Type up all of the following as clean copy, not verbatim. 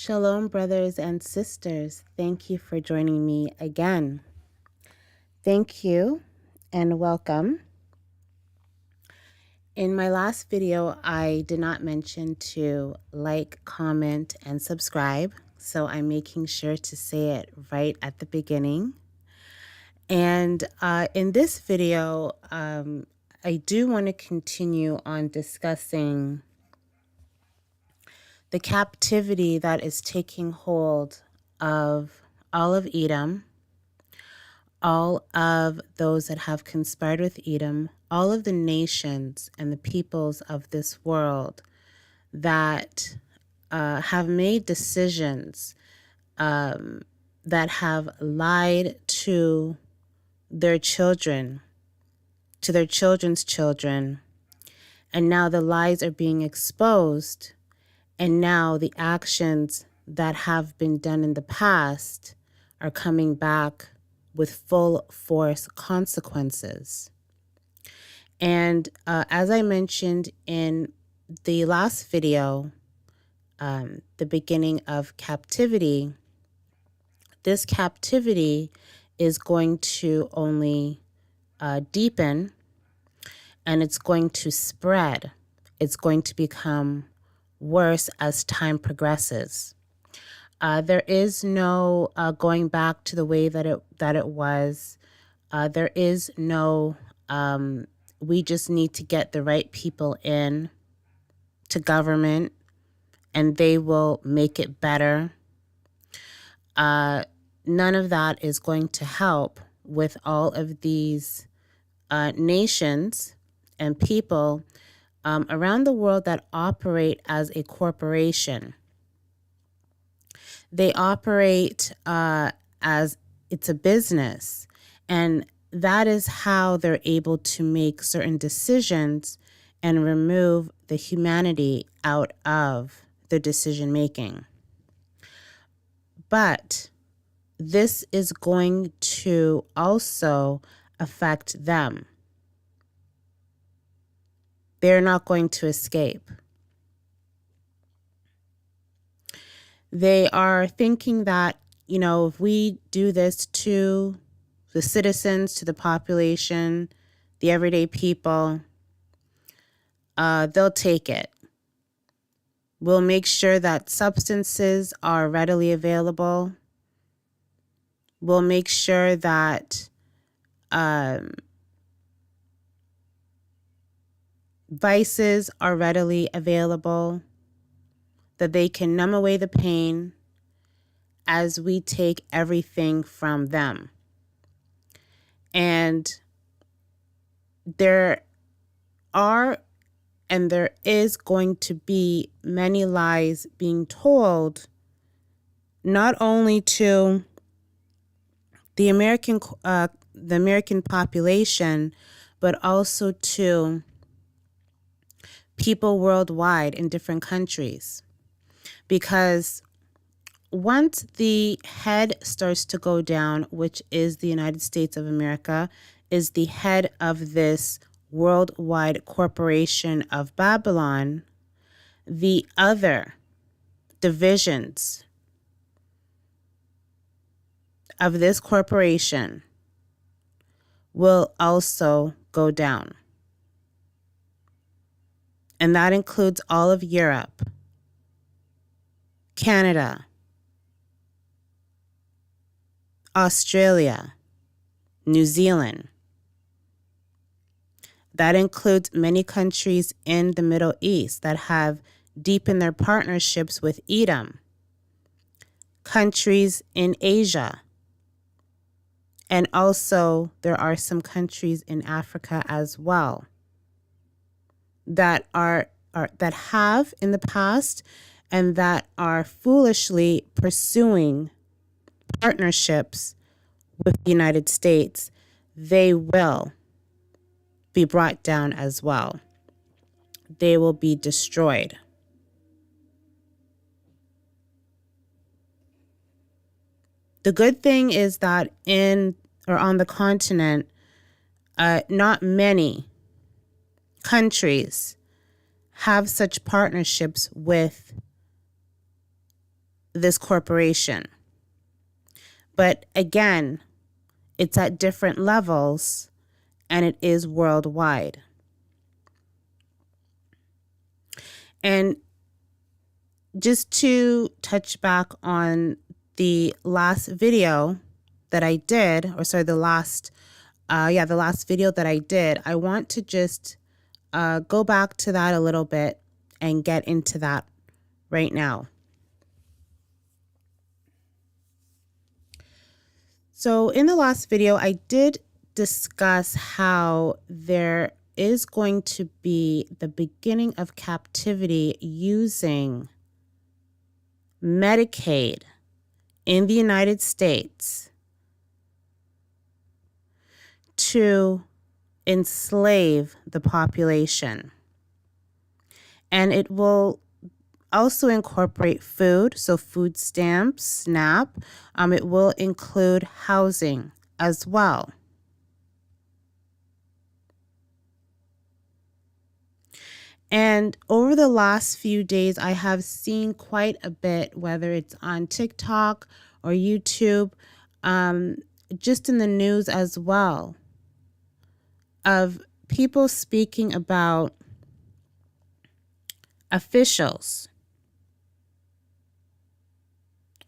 Shalom, brothers and sisters. Thank you for joining me again. Thank you and welcome. In my last video, I did not mention to like, comment, and subscribe, so I'm making sure to say it right at the beginning. And in this video, I do want to continue on discussing the captivity that is taking hold of all of Edom, all of those that have conspired with Edom, all of the nations and the peoples of this world that have made decisions that have lied to their children, to their children's children, and now the lies are being exposed, and now the actions that have been done in the past are coming back with full force consequences. And as I mentioned in the last video, the beginning of captivity, this captivity is going to only deepen, and it's going to spread. It's going to become worse as time progresses. There is no going back to the way that it was. There is no we just need to get the right people in to government and they will make it better. None of that is going to help with all of these nations and people around the world that operate as a corporation. They operate as it's a business, and that is how they're able to make certain decisions and remove the humanity out of their decision making. But this is going to also affect them. They're not going to escape. They are thinking that, if we do this to the citizens, to the population, the everyday people, they'll take it. We'll make sure that substances are readily available. We'll make sure that vices are readily available, that they can numb away the pain as we take everything from them. And there is going to be many lies being told, not only to the American population, but also to people worldwide in different countries. Because once the head starts to go down, which is the United States of America, is the head of this worldwide corporation of Babylon, the other divisions of this corporation will also go down. And that includes all of Europe, Canada, Australia, New Zealand. That includes many countries in the Middle East that have deepened their partnerships with Edom, countries in Asia, and also there are some countries in Africa as well that that have in the past and that are foolishly pursuing partnerships with the United States. They will be brought down as well. They will be destroyed. The good thing is that on the continent, not many countries have such partnerships with this corporation. But again, it's at different levels and it is worldwide. And just to touch back on the last video that I did, the last video that I did, I want to just go back to that a little bit and get into that right now. So in the last video, I did discuss how there is going to be the beginning of captivity using Medicaid in the United States to enslave the population. And it will also incorporate food, so food stamps, SNAP. It will include housing as well. And over the last few days, I have seen quite a bit, whether it's on TikTok or YouTube, just in the news as well, of people speaking about officials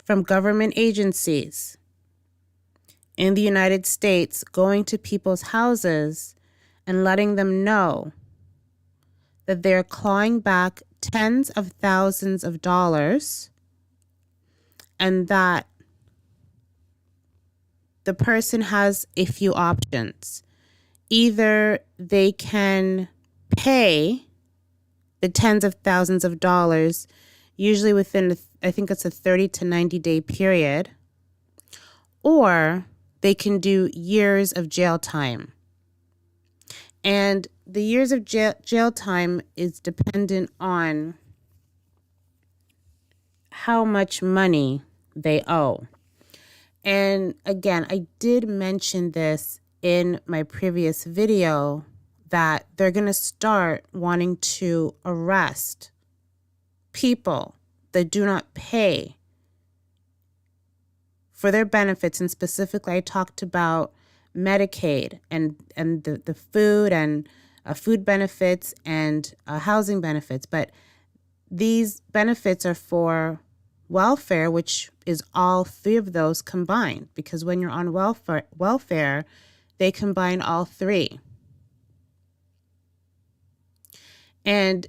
from government agencies in the United States going to people's houses and letting them know that they're clawing back tens of thousands of dollars and that the person has a few options. Either they can pay the tens of thousands of dollars, usually within, I think it's a 30 to 90 day period, or they can do years of jail time. And the years of jail time is dependent on how much money they owe. And again, I did mention this in my previous video that they're going to start wanting to arrest people that do not pay for their benefits. And specifically, I talked about Medicaid and the food and food benefits and housing benefits. But these benefits are for welfare, which is all three of those combined, because when you're on welfare, they combine all three. And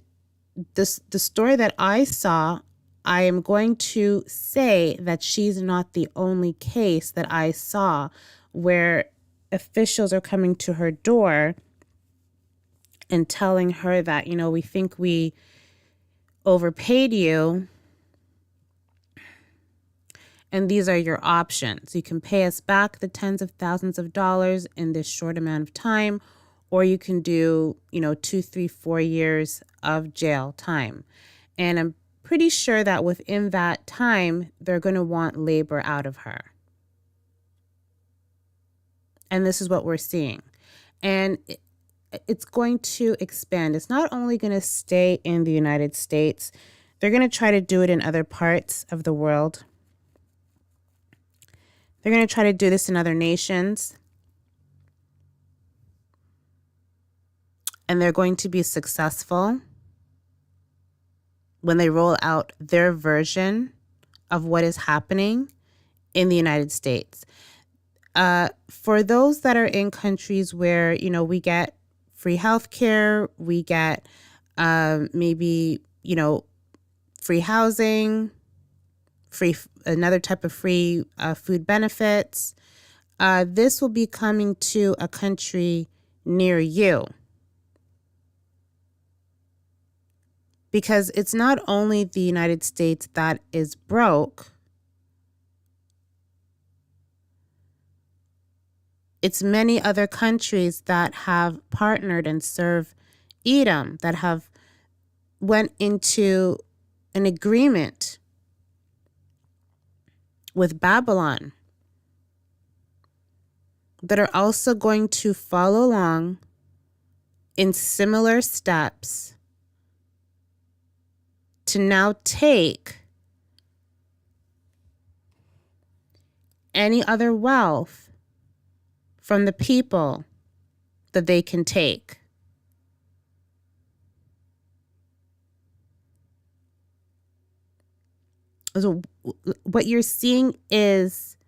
the story that I saw, I am going to say that she's not the only case that I saw where officials are coming to her door and telling her that, we think we overpaid you, and these are your options. You can pay us back the tens of thousands of dollars in this short amount of time, or you can do, 2, 3, 4 years of jail time. And I'm pretty sure that within that time, they're going to want labor out of her. And this is what we're seeing. And it's going to expand. It's not only going to stay in the United States. They're going to try to do it in other parts of the world. They're going to try to do this in other nations. And they're going to be successful when they roll out their version of what is happening in the United States. For those that are in countries where, we get free healthcare, we get maybe, free housing, another type of free food benefits, this will be coming to a country near you. Because it's not only the United States that is broke, it's many other countries that have partnered and serve Edom, that have went into an agreement with Babylon, that are also going to follow along in similar steps to now take any other wealth from the people that they can take. So what you're seeing is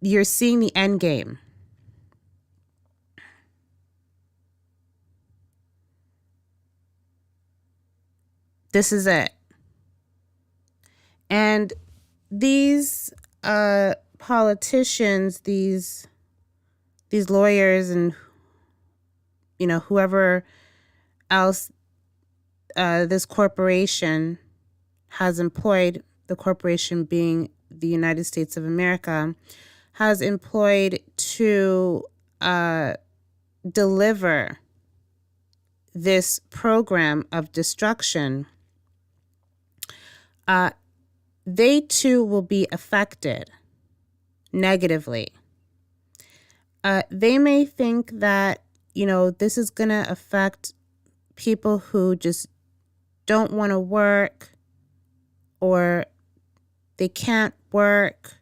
you're seeing the end game. This is it. And these politicians, these lawyers, and whoever else this corporation has employed, the corporation being the United States of America, has employed to deliver this program of destruction, they too will be affected negatively. They may think that, this is going to affect people who just don't want to work, or they can't work,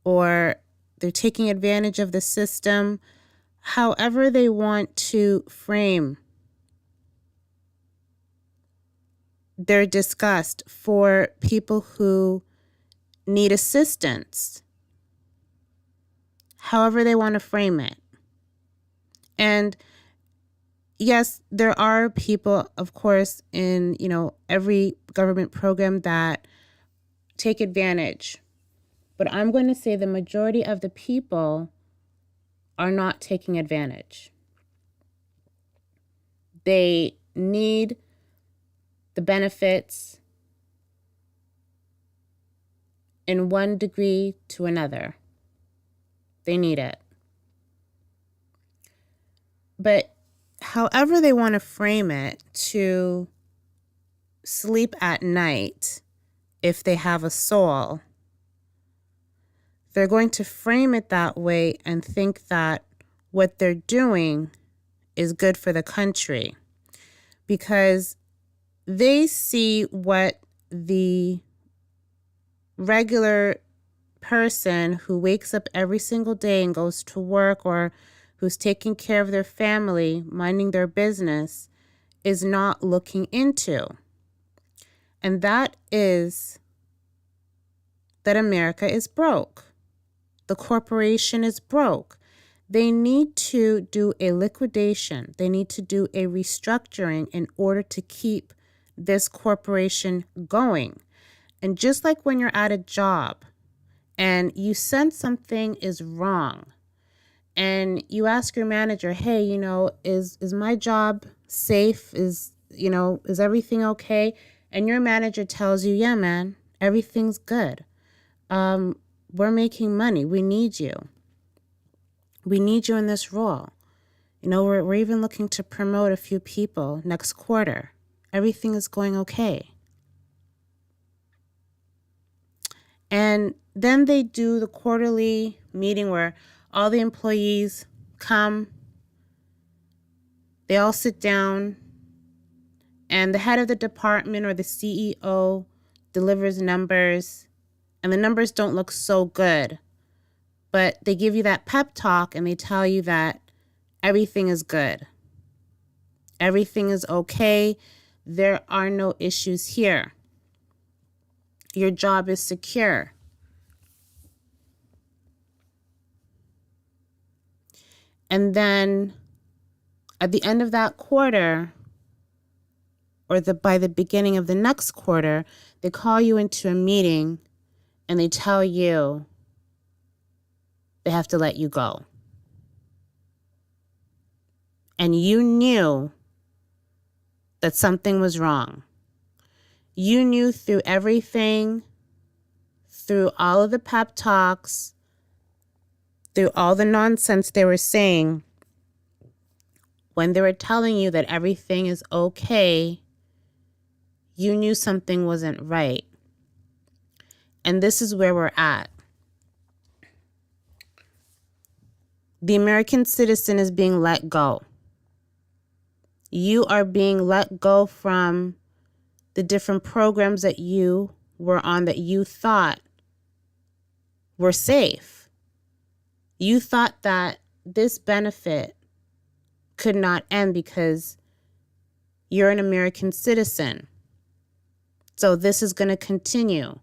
or they're taking advantage of the system. However they want to frame their disgust for people who need assistance, however they want to frame it. And yes, there are people, of course, in, every government program that take advantage. But I'm going to say the majority of the people are not taking advantage. They need the benefits in one degree to another. They need it. But however they want to frame it to sleep at night, if they have a soul, they're going to frame it that way and think that what they're doing is good for the country, because they see what the regular person who wakes up every single day and goes to work, or who's taking care of their family, minding their business, is not looking into. And that is that America is broke. The corporation is broke. They need to do a liquidation. They need to do a restructuring in order to keep this corporation going. And just like when you're at a job and you sense something is wrong, and you ask your manager, hey, is my job safe? Is everything okay? And your manager tells you, yeah, man, everything's good. We're making money. We need you. We need you in this role. We're even looking to promote a few people next quarter. Everything is going okay. And then they do the quarterly meeting where all the employees come, they all sit down, and the head of the department or the CEO delivers numbers, and the numbers don't look so good, but they give you that pep talk and they tell you that everything is good. Everything is okay. There are no issues here. Your job is secure. And then at the end of that quarter, or by the beginning of the next quarter, they call you into a meeting and they tell you they have to let you go. And you knew that something was wrong. You knew through everything, through all of the pep talks, through all the nonsense they were saying, when they were telling you that everything is okay, you knew something wasn't right. And this is where we're at. The American citizen is being let go. You are being let go from the different programs that you were on that you thought were safe. You thought that this benefit could not end because you're an American citizen. So this is going to continue.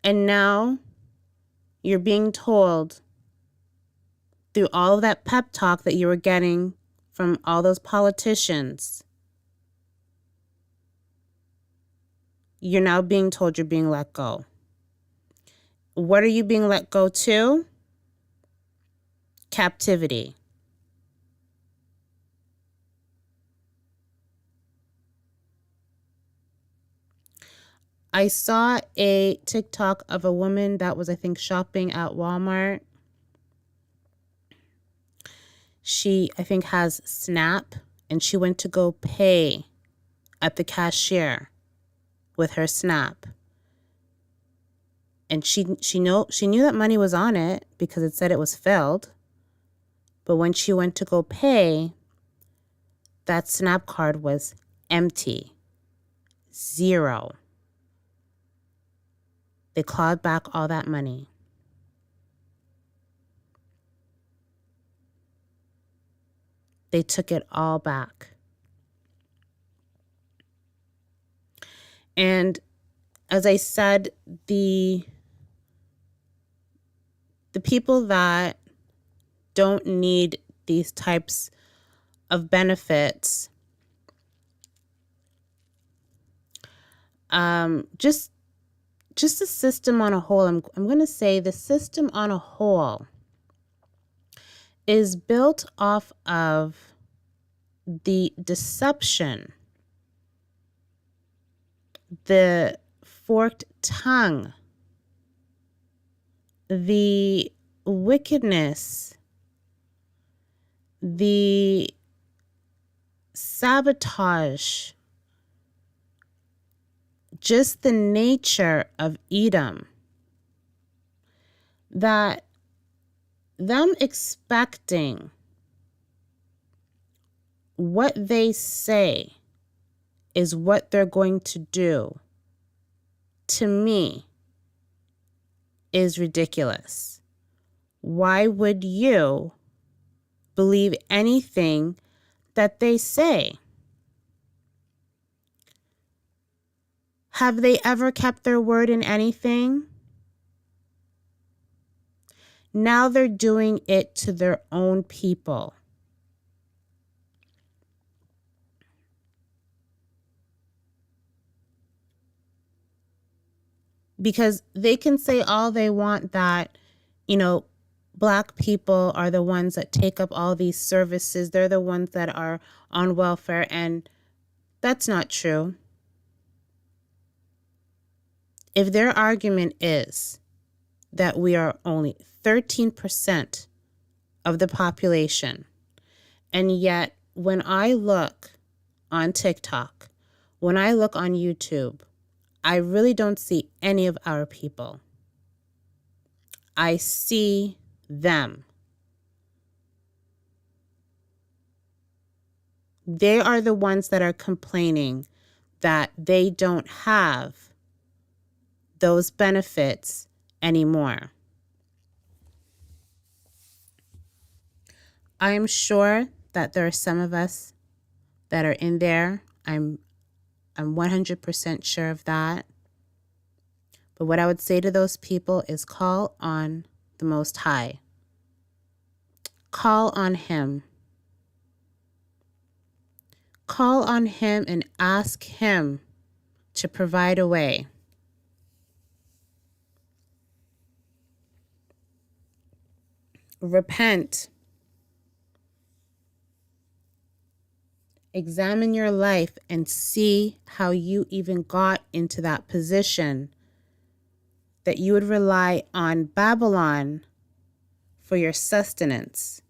And now you're being told through all of that pep talk that you were getting from all those politicians, you're now being told you're being let go. What are you being let go to? Captivity. I saw a TikTok of a woman that was, I think, shopping at Walmart. She, I think, has Snap, and she went to go pay at the cashier with her Snap. And she knew that money was on it because it said it was filled. But when she went to go pay, that Snap card was empty. 0. They clawed back all that money. They took it all back. And as I said, the people that don't need these types of benefits, just the system on a whole, I'm going to say the system on a whole is built off of the deception, the forked tongue, the wickedness, the sabotage, just the nature of Edom, that them expecting what they say is what they're going to do, to me, is ridiculous. Why would you believe anything that they say? Have they ever kept their word in anything? Now they're doing it to their own people. Because they can say all they want that, Black people are the ones that take up all these services. They're the ones that are on welfare, and that's not true. If their argument is that we are only 13% of the population, and yet when I look on TikTok, when I look on YouTube, I really don't see any of our people. I see them. They are the ones that are complaining that they don't have those benefits anymore. I am sure that there are some of us that are in there. I'm 100% sure of that. But what I would say to those people is call on the Most High. Call on Him. Call on Him and ask Him to provide a way. Repent. Examine your life and see how you even got into that position that you would rely on Babylon for your sustenance.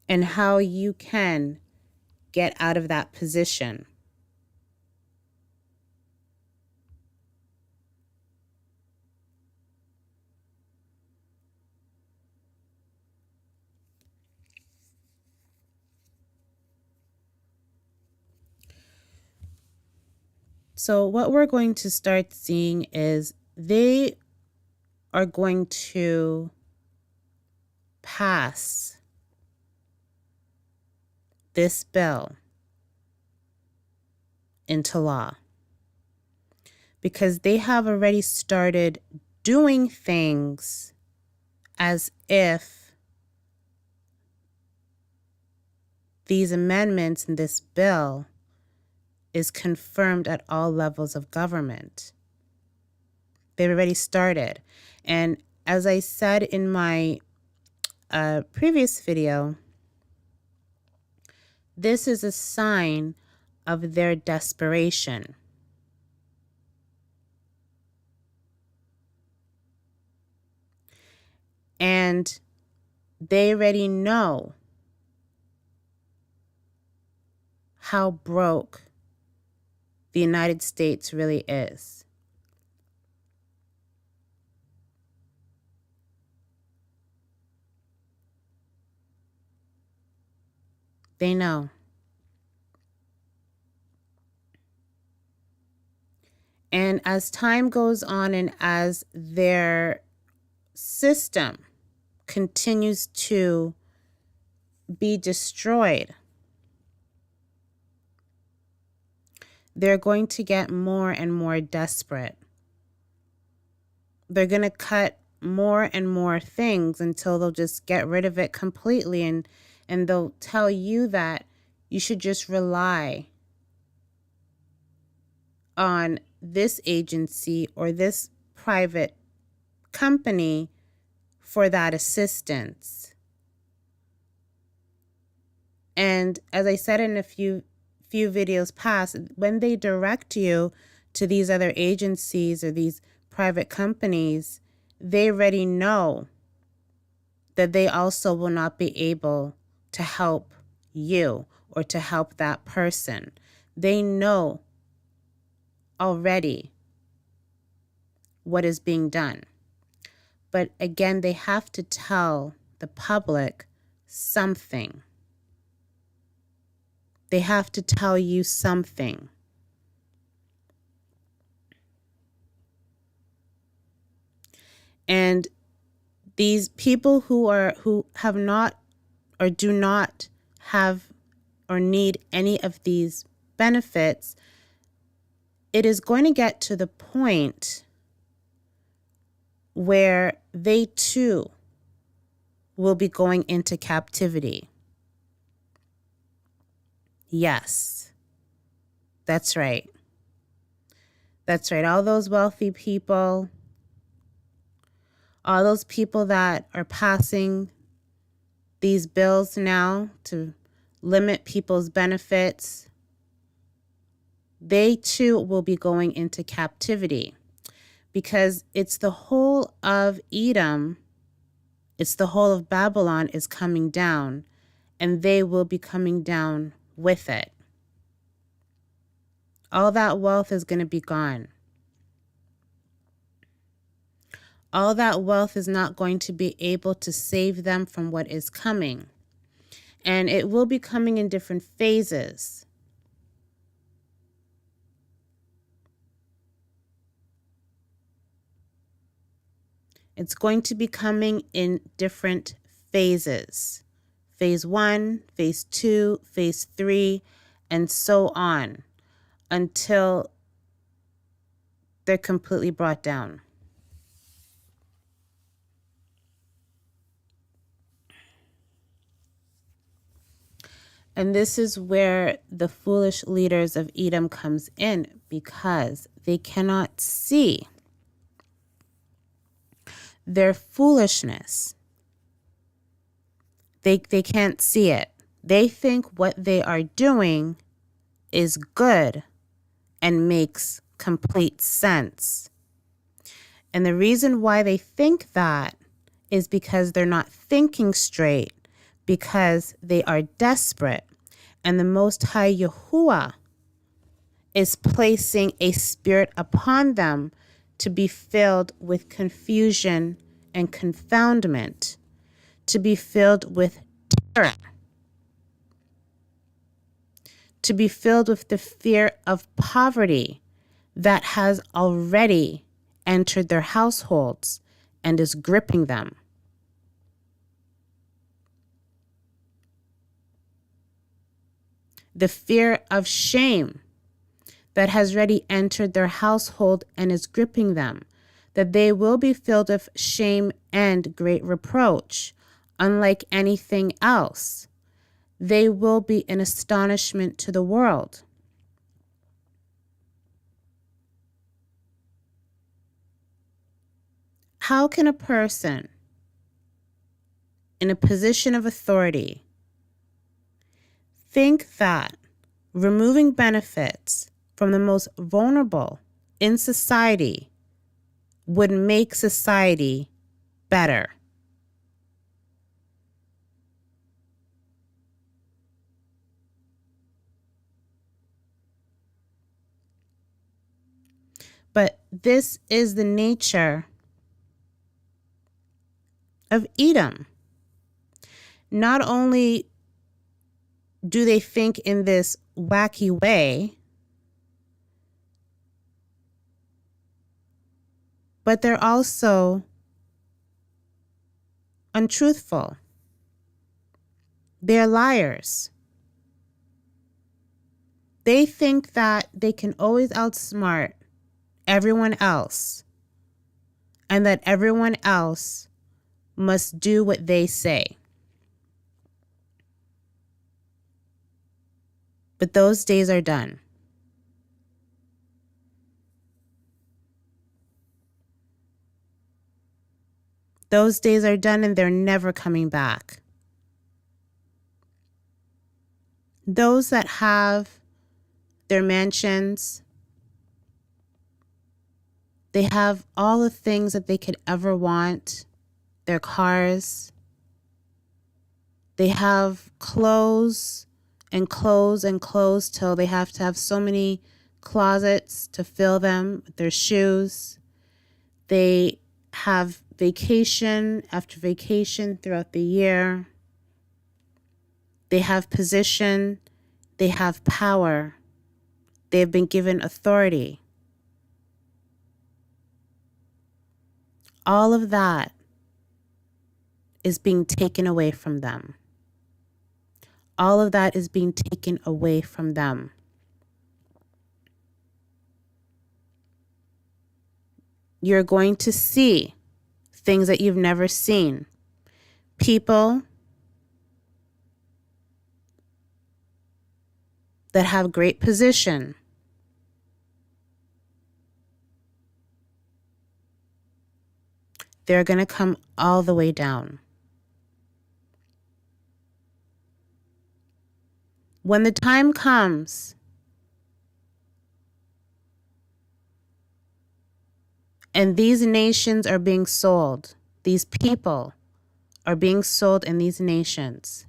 And how you can get out of that position. So what we're going to start seeing is they are going to pass this bill into law because they have already started doing things as if these amendments in this bill is confirmed at all levels of government. They've already started. And as I said in my previous video, this is a sign of their desperation. And they already know how broke the United States really is. They know. And as time goes on and as their system continues to be destroyed, they're going to get more and more desperate. They're going to cut more and more things until they'll just get rid of it completely. And they'll tell you that you should just rely on this agency or this private company for that assistance. And as I said in a few videos past, when they direct you to these other agencies or these private companies, they already know that they also will not be able to help you or to help that person. They know already what is being done. But again, they have to tell the public something. They have to tell you something. And these people who have not or do not have or need any of these benefits, it is going to get to the point where they too will be going into captivity. Yes, that's right. That's right. All those wealthy people, all those people that are passing these bills now to limit people's benefits, they too will be going into captivity because it's the whole of Edom, it's the whole of Babylon is coming down, and they will be coming down with it. All that wealth is going to be gone. All that wealth is not going to be able to save them from what is coming. And it will be coming in different phases. It's going to be coming in different phases. Phase 1, phase 2, phase 3, and so on until they're completely brought down. And this is where the foolish leaders of Edom comes in, because they cannot see their foolishness. They can't see it. They think what they are doing is good and makes complete sense. And the reason why they think that is because they're not thinking straight, because they are desperate. And the Most High Yahuwah is placing a spirit upon them to be filled with confusion and confoundment, to be filled with terror, to be filled with the fear of poverty that has already entered their households and is gripping them. The fear of shame that has already entered their household and is gripping them, that they will be filled with shame and great reproach, unlike anything else. They will be an astonishment to the world. How can a person in a position of authority think that removing benefits from the most vulnerable in society would make society better? But this is the nature of Edom. Not only do they think in this wacky way, but they're also untruthful. They're liars. They think that they can always outsmart everyone else and that everyone else must do what they say. But those days are done. Those days are done and they're never coming back. Those that have their mansions, they have all the things that they could ever want, their cars. They have clothes and clothes and clothes till they have to have so many closets to fill them with their shoes. They have vacation after vacation throughout the year. They have position. They have power. They have been given authority. All of that is being taken away from them. All of that is being taken away from them. You're going to see things that you've never seen. People that have great position, they're going to come all the way down. When the time comes and these nations are being sold, these people are being sold in these nations,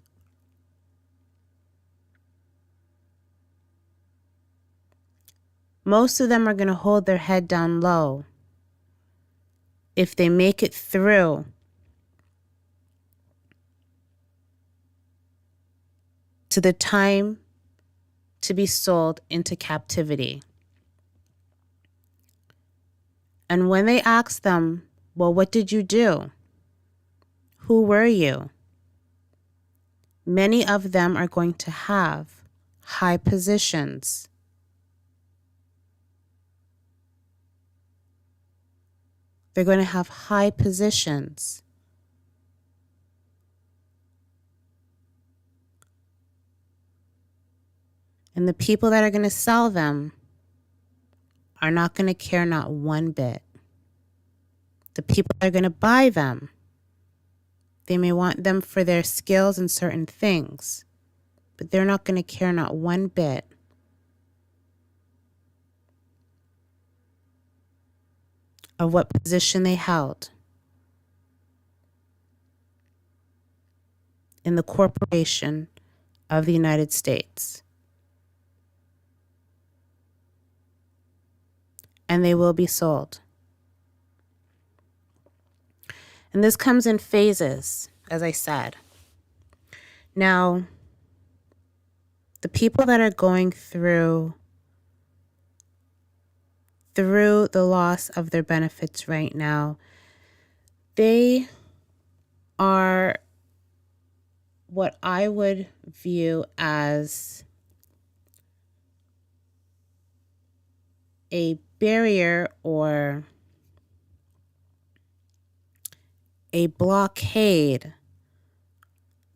most of them are going to hold their head down low if they make it through to the time to be sold into captivity. And when they ask them, well, what did you do? Who were you? Many of them are going to have high positions. They're going to have high positions. And the people that are going to sell them are not going to care not one bit. The people that are going to buy them, they may want them for their skills in certain things, but they're not going to care not one bit. Of what position they held in the corporation of the United States. And they will be sold. And this comes in phases, as I said. Now, the people that are going through through the loss of their benefits right now. They are what I would view as a barrier or a blockade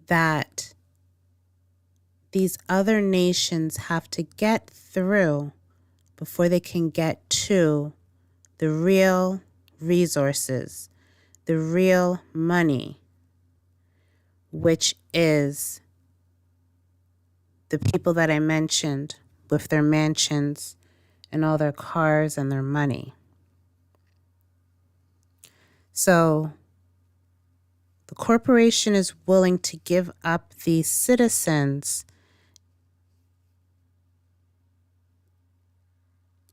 that these other nations have to get through before they can get to the real resources, the real money, which is the people that I mentioned with their mansions and all their cars and their money. So the corporation is willing to give up these citizens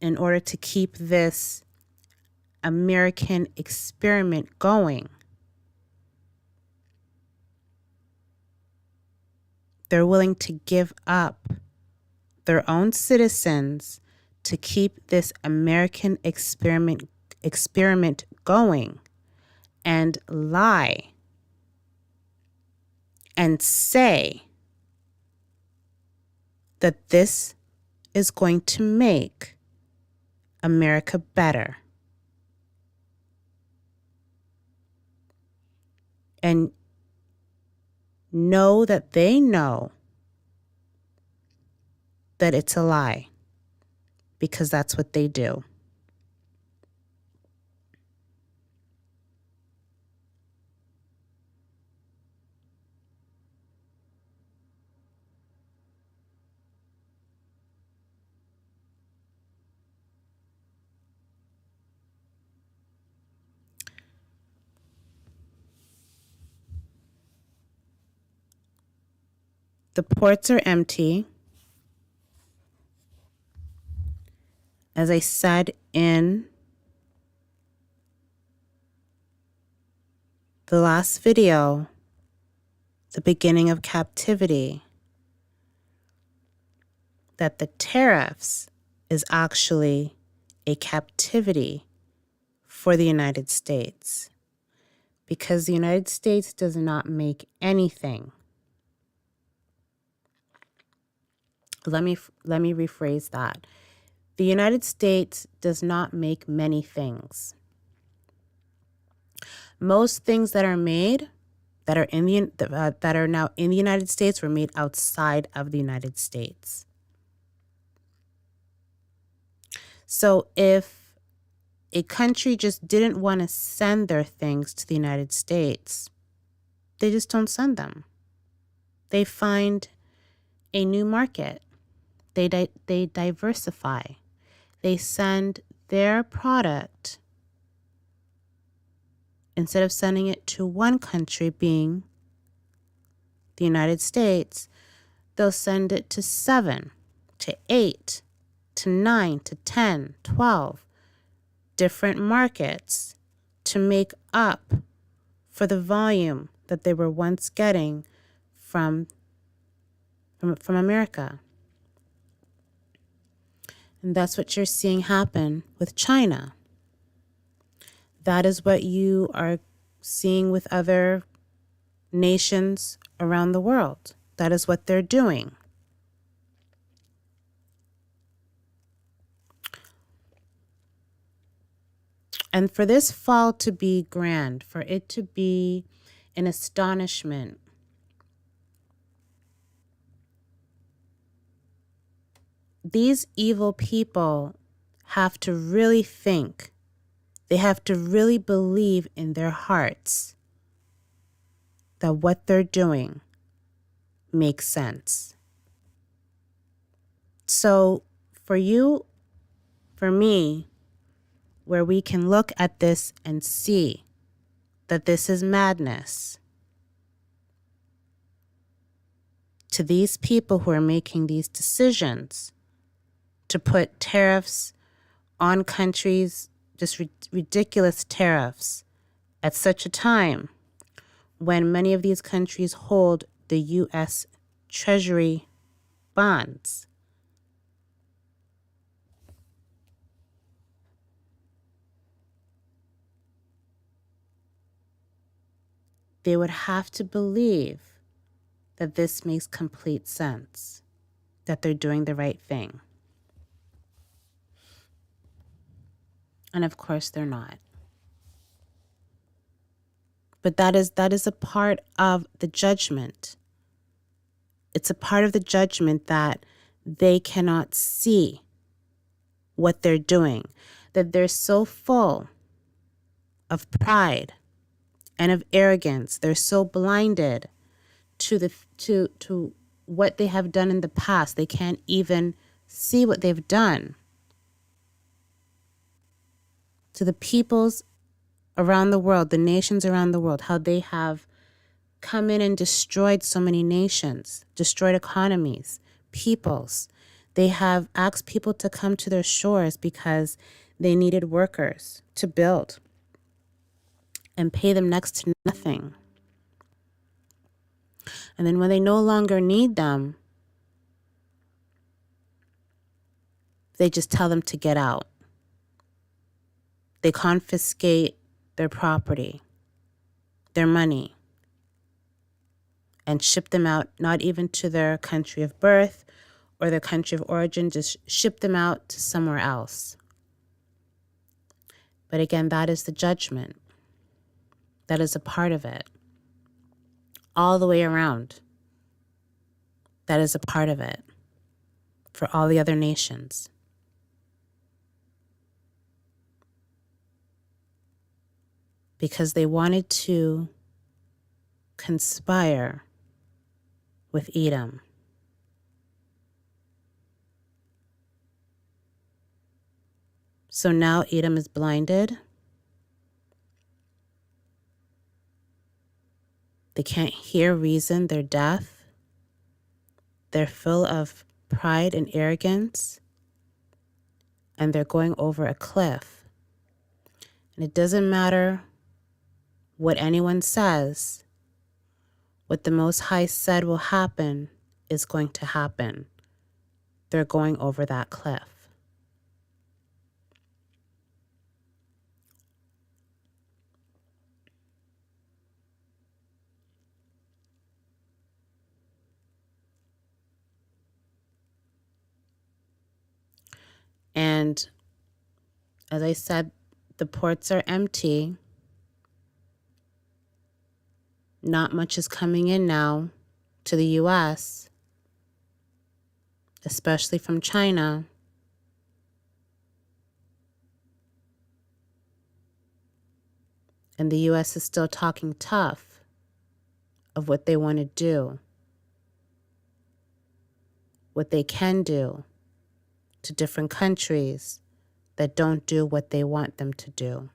in order to keep this American experiment going. They're willing to give up their own citizens to keep this American experiment going and lie and say that this is going to make America better. And know that they know that it's a lie, because that's what they do. The ports are empty. As I said in the last video, the beginning of Captivity, that the tariffs is actually a captivity for the United States, because the United States does not make anything. Let me rephrase that. The United States does not make many things. Most things that are made, that are now in the United States, were made outside of the United States. So if a country just didn't want to send their things to the United States, they just don't send them. They find a new market. They diversify. They send their product, instead of sending it to one country, being the United States, they'll send it to 7, to 8, to 9, to 10, 12 different markets to make up for the volume that they were once getting from America. And that's what you're seeing happen with China. That is what you are seeing with other nations around the world. That is what they're doing. And for this fall to be grand, for it to be an astonishment, these evil people have to really think. They have to really believe in their hearts that what they're doing makes sense. So for you, for me, where we can look at this and see that this is madness, to these people who are making these decisions to put tariffs on countries, just ridiculous tariffs, at such a time when many of these countries hold the U.S. Treasury bonds. they would have to believe that this makes complete sense, that they're doing the right thing. And of course they're not. But that is a part of the judgment. It's a part of the judgment that they cannot see what they're doing, that they're so full of pride and of arrogance. They're so blinded to what they have done in the past. They can't even see what they've done to the peoples around the world, the nations around the world, how they have come in and destroyed so many nations, destroyed economies, peoples. They have asked people to come to their shores because they needed workers to build and pay them next to nothing. And then when they no longer need them, they just tell them to get out. They confiscate their property, their money, and ship them out, not even to their country of birth or their country of origin, just ship them out to somewhere else. But again, that is the judgment. That is a part of it. All the way around. That is a part of it for all the other nations. Because they wanted to conspire with Edom. So now Edom is blinded. They can't hear reason. They're deaf. They're full of pride and arrogance. And they're going over a cliff. And it doesn't matter what anyone says. What the Most High said will happen is going to happen. They're going over that cliff. And as I said, the ports are empty. Not much is coming in now to the U.S., especially from China. And the U.S. is still talking tough of what they want to do, what they can do to different countries that don't do what they want them to do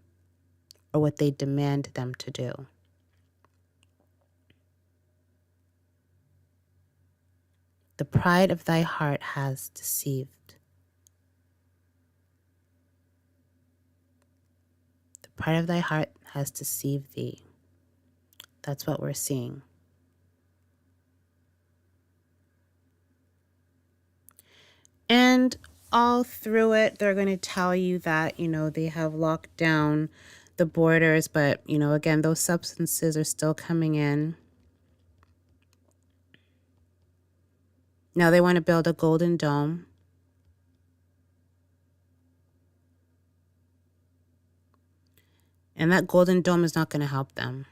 or what they demand them to do. The pride of thy heart has deceived. The pride of thy heart has deceived thee. That's what we're seeing. And all through it, they're going to tell you that, they have locked down the borders, but, again, those substances are still coming in. Now they want to build a golden dome. And that golden dome is not going to help them.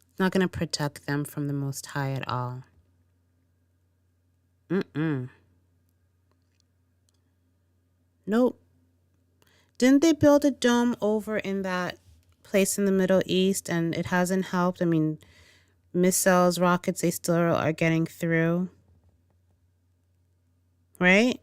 It's not going to protect them from the Most High at all. Nope. Didn't they build a dome over in that place in the Middle East and it hasn't helped? I mean, missiles, rockets, they still are getting through. Right?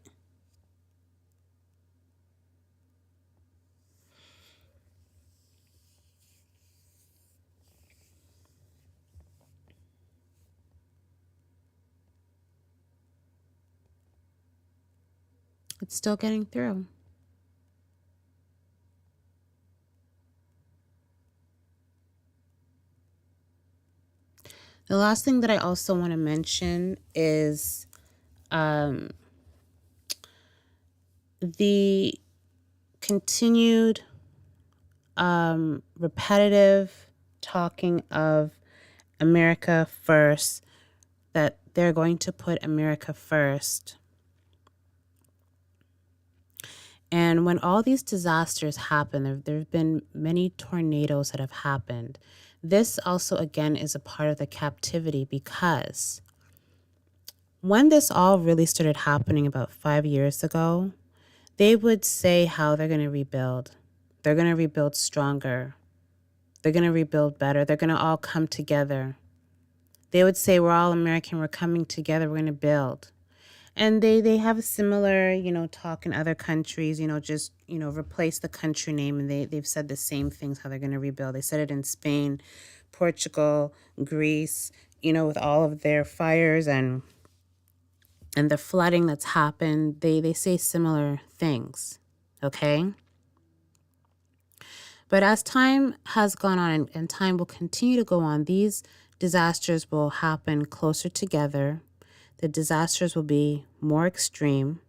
It's still getting through. The last thing that I also want to mention is the continued repetitive talking of America first, that they're going to put America first. And when all these disasters happen, there have been many tornadoes that have happened. This also, again, is a part of the captivity, because when this all really started happening about 5 years ago, they would say how they're going to rebuild. They're going to rebuild stronger. They're going to rebuild better. They're going to all come together. They would say, we're all American. We're coming together. We're going to build. And they have a similar, talk in other countries, just, replace the country name. And they've said the same things, how they're going to rebuild. They said it in Spain, Portugal, Greece, with all of their fires and the flooding that's happened. They say similar things. Okay. But as time has gone on, and time will continue to go on, these disasters will happen closer together. The disasters will be more extreme.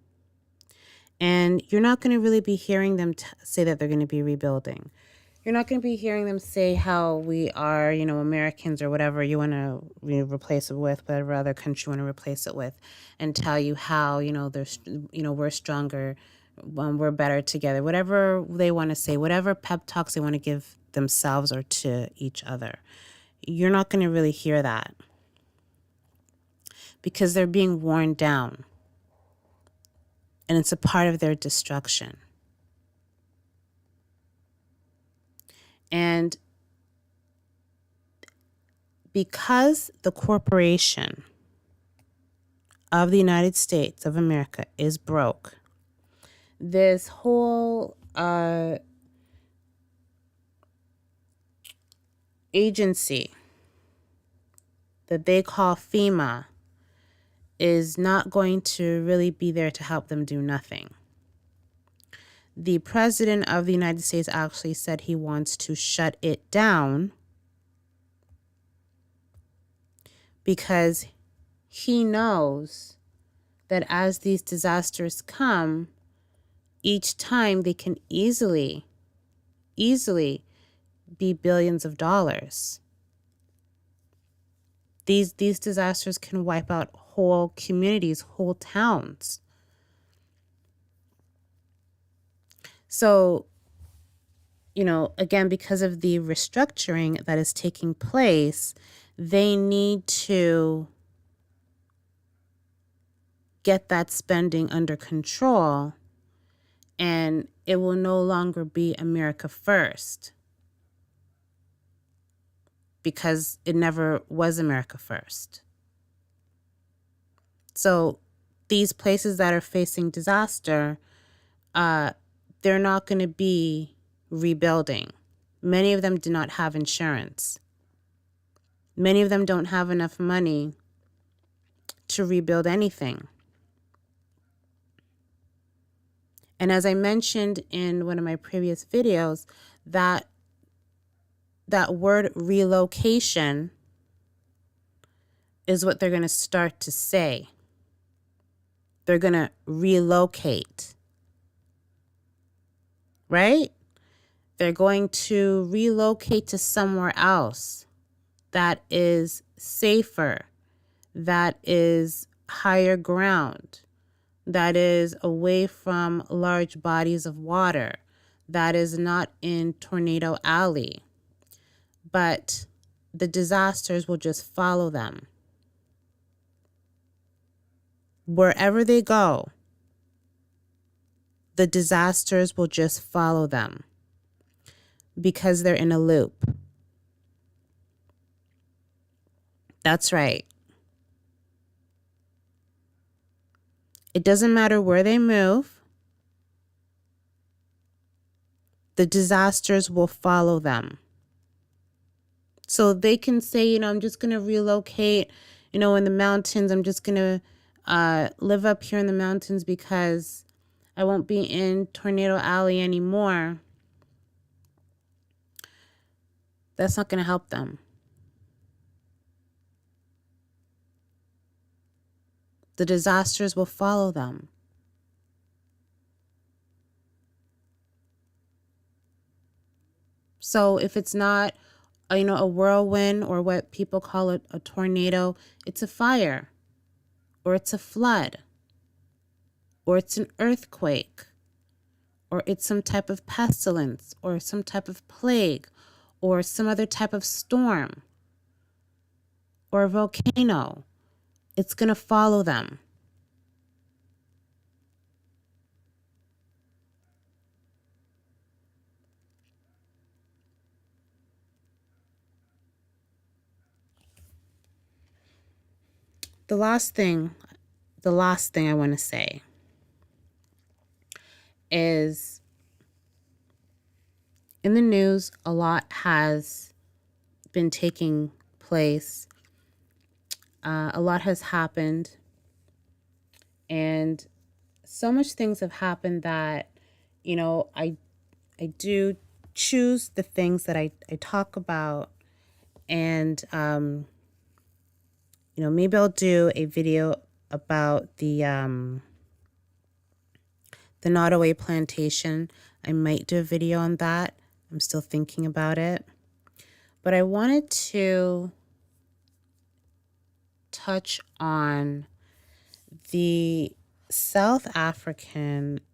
And you're not going to really be hearing them say that they're going to be rebuilding. You're not going to be hearing them say how we are, Americans or whatever you want to replace it with, whatever other country you want to replace it with, and tell you how, we're stronger, we're better together, whatever they want to say, whatever pep talks they want to give themselves or to each other. You're not going to really hear that, because they're being worn down, and it's a part of their destruction. And because the corporation of the United States of America is broke, this whole agency that they call FEMA is not going to really be there to help them do nothing. The president of the United States actually said he wants to shut it down, because he knows that as these disasters come, each time they can easily be billions of dollars. These disasters can wipe out whole communities, whole towns. So, again, because of the restructuring that is taking place, they need to get that spending under control, and it will no longer be America first, because it never was America first. So these places that are facing disaster, they're not going to be rebuilding. Many of them do not have insurance. Many of them don't have enough money to rebuild anything. And as I mentioned in one of my previous videos, that word relocation is what they're going to start to say. They're going to relocate, right? They're going to relocate to somewhere else that is safer, that is higher ground, that is away from large bodies of water, that is not in Tornado Alley. But the disasters will just follow them. Wherever they go, the disasters will just follow them, because they're in a loop. That's right. It doesn't matter where they move, the disasters will follow them. So they can say, I'm just going to relocate, in the mountains. I'm just going to live up here in the mountains because I won't be in Tornado Alley anymore. That's not going to help them. The disasters will follow them. So if it's not a whirlwind, or what people call a tornado. It's a fire, or it's a flood, or it's an earthquake, or it's some type of pestilence, or some type of plague, or some other type of storm, or a volcano. It's going to follow them. The last thing I want to say is, in the news, a lot has been taking place. A lot has happened, and so much things have happened that, I do choose the things that I talk about, and maybe I'll do a video about the Nottoway plantation. I might do a video on that. I'm still thinking about it. But I wanted to touch on the South Afrikaners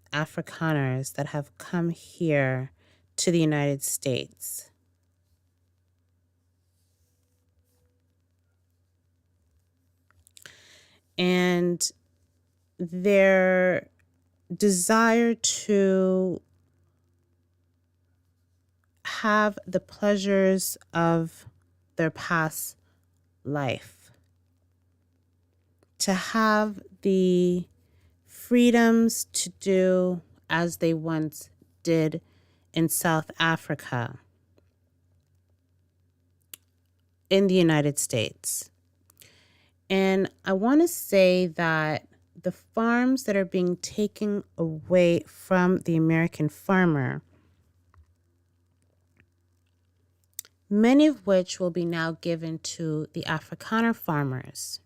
that have come here to the United States. And their desire to have the pleasures of their past life, to have the freedoms to do as they once did in South Africa, in the United States. And I want to say that the farms that are being taken away from the American farmer, many of which will be now given to the Afrikaner farmers,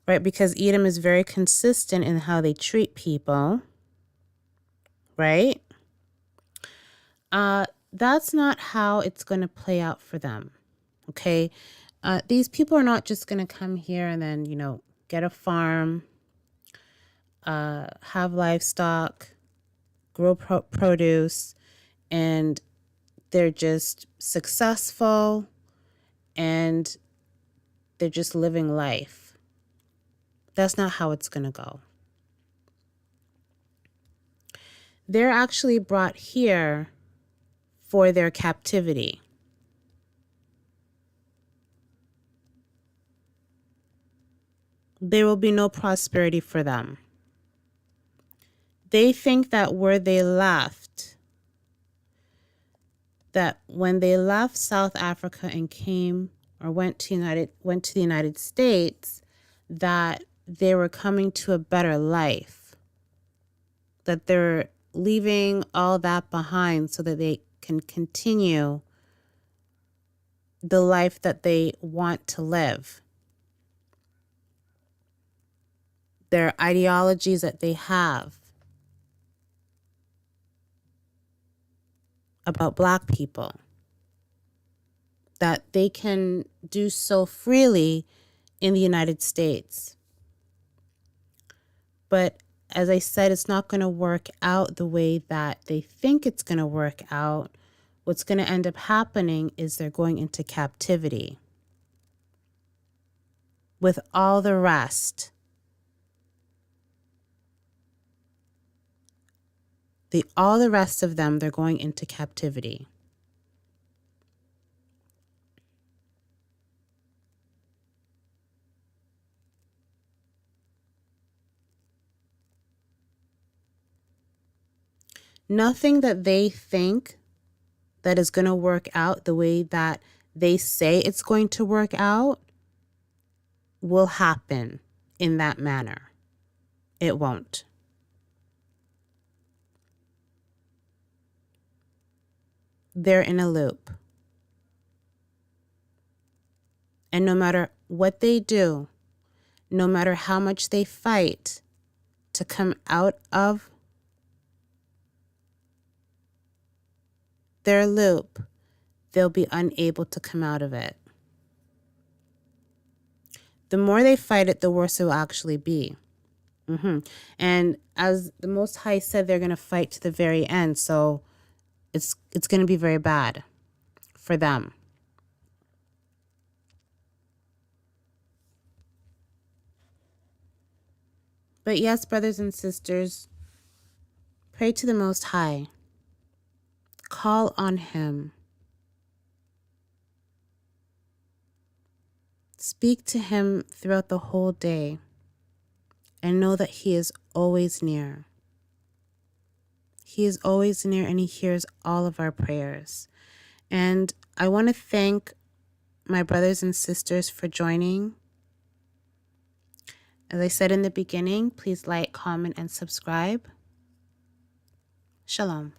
right? Because Edom is very consistent in how they treat people, right? That's not how it's going to play out for them, okay? These people are not just going to come here and then, get a farm, have livestock, grow produce, and they're just successful and they're just living life. That's not how it's going to go. They're actually brought here for their captivity. There will be no prosperity for them. They think that where they left, that when they left South Africa and came or went to the United States, that they were coming to a better life, that they're leaving all that behind so that they can continue the life that they want to live. Their ideologies that they have about Black people, that they can do so freely in the United States. But as I said, it's not going to work out the way that they think it's going to work out. What's going to end up happening is they're going into captivity with all the rest. All the rest of them, they're going into captivity. Nothing that they think that is going to work out the way that they say it's going to work out will happen in that manner. It won't. They're in a loop. And no matter what they do, no matter how much they fight to come out of their loop, they'll be unable to come out of it. The more they fight it, the worse it will actually be. And as the Most High said, they're going to fight to the very end. So it's going to be very bad for them. But yes, brothers and sisters, pray to the Most High. Call on Him. Speak to Him throughout the whole day and know that He is always near. He is always near and He hears all of our prayers. And I want to thank my brothers and sisters for joining. As I said in the beginning, please like, comment, and subscribe. Shalom.